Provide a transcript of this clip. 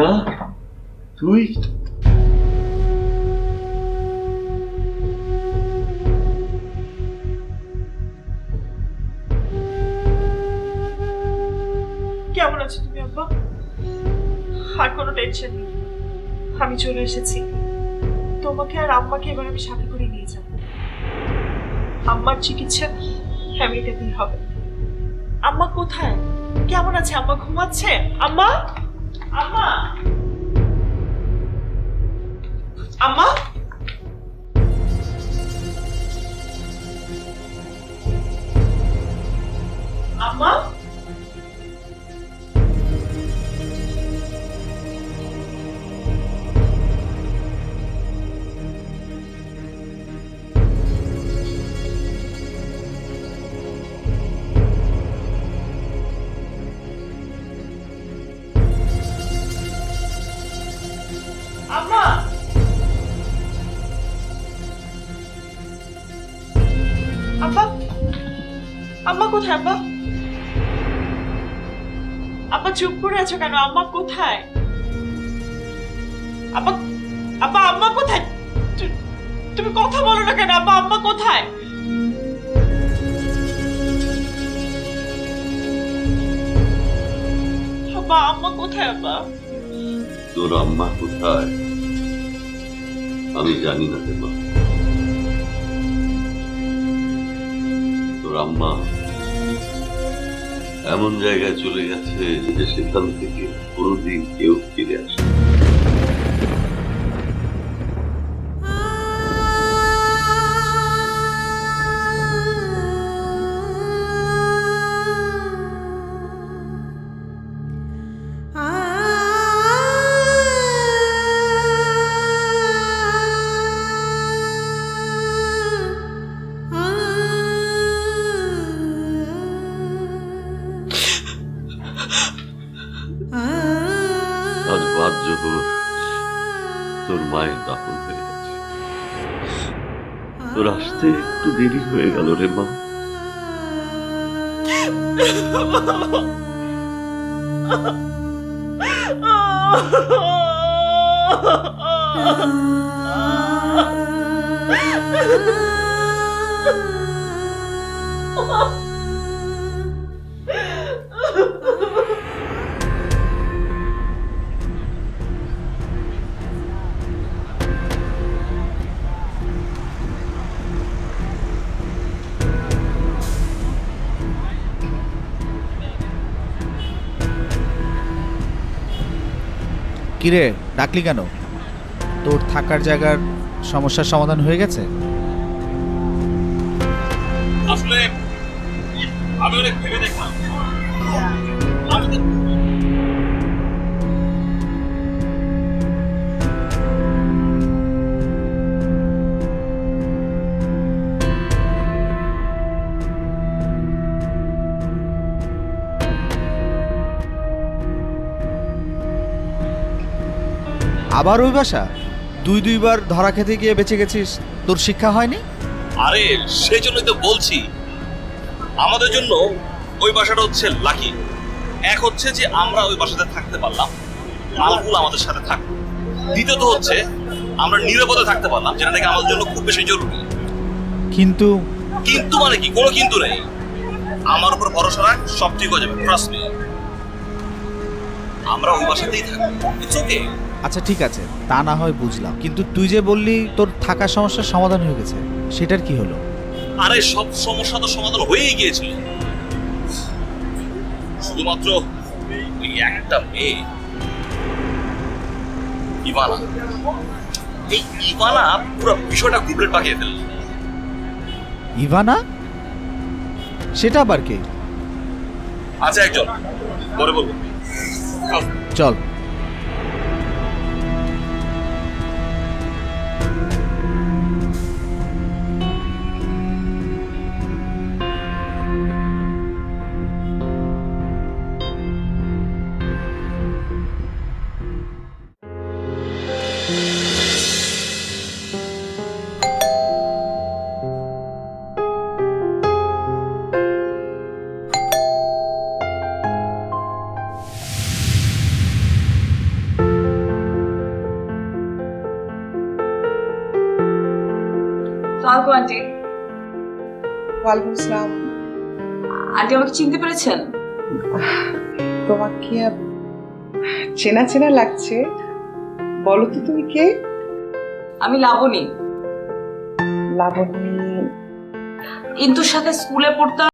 মীরা, তুই? কেমন আছো তুমি আব্বা? আর কোনো টেনশন নেই, আমি চলে এসেছি। তোমাকে আর আম্মাকে এবার আমি সাথে করে নিয়ে যাব। আম্মার চিকিৎসা আমেরিকাতেই হবে। আম্মা কোথায়? কেমন আছে আম্মা? ঘুমাচ্ছে? আম্মা, আম্মা, আম্মা, আম্মা, আম্মা, আব্বা, আম্মা কোথায়? আব্বা, আব্বা চুপ করে আছো কেন? আম্মা কোথায়? আব্বা, আব্বা, আম্মা কোথায়? তুমি কথা বলো না কেন? আব্বা, আম্মা কোথায়? আব্বা, আম্মা কোথায়? আব্বা, তোর আম্মা কোথায় আমি জানি না রে মা। তোর আম্মা এমন জায়গায় চলে গেছে যে সেখান থেকে কোনোদিন কেউ ফিরে আসে। আজ বাদ জোহর তোর মায়ের দাফন হয়ে গেছে। তোর আসতে একটু দেরি হয়ে গেল রে মা। কিরে, ডাকলি কেন? তোর থাকার জায়গার সমস্যার সমাধান হয়ে গেছে? আসলে আমি অনেক ভেবে দেখলাম, আবার ওই বাসা? দুইবার ধরা খেতে গিয়ে বেঁচে গেছিস, তোর শিক্ষা হয়নি? আরে সেই জন্যই তো বলছি, আমাদের জন্য ওই বাসাটা হচ্ছে লাকি। এক হচ্ছে যে আমরা ওই বাসাতে থাকতে পারলাম, মালগুলো আমাদের সাথে থাকলো। দ্বিতীয়ত হচ্ছে আমরা নিরাপদে থাকতে পারলাম, যেটা নাকি আমাদের জন্য খুব বেশি জরুরি। কিন্তু কিন্তু মানে কি? কোনো কিন্তু নেই। আমার উপর ভরসা রাখ, সব ঠিক হয়ে যাবে, ট্রাস্ট মি। আমরা ওই বাসাতেই থাকবো, ইটস ওকে। আচ্ছা ঠিক আছে, তা না হয় বুঝলাম, কিন্তু তুই যে বললি তোর থাকার সমস্যার সমাধান হয়ে গেছে, সেটার কি হলো? আরে সব সমস্যা তো সমাধান হয়েই গিয়েছিল, শুধুমাত্র ওই একটা মেয়ে ইভানা। এই ইভানা পুরো বিষয়টা গুবলেট পাকিয়ে ফেলল। ইভানা? সেটা আবার কে? আচ্ছা একজন, পরে বলবো। চল। সালাম আন্টি। ওয়ালাইকুম আসসালাম। আন্টি আমাকে চিনতে পেরেছেন? তোমাকে চেনা চেনা লাগছে, বলো তো তুমি কে? আমি লাবণী। লাবণী? ইন্তুর সাথে স্কুলে পড়তাম।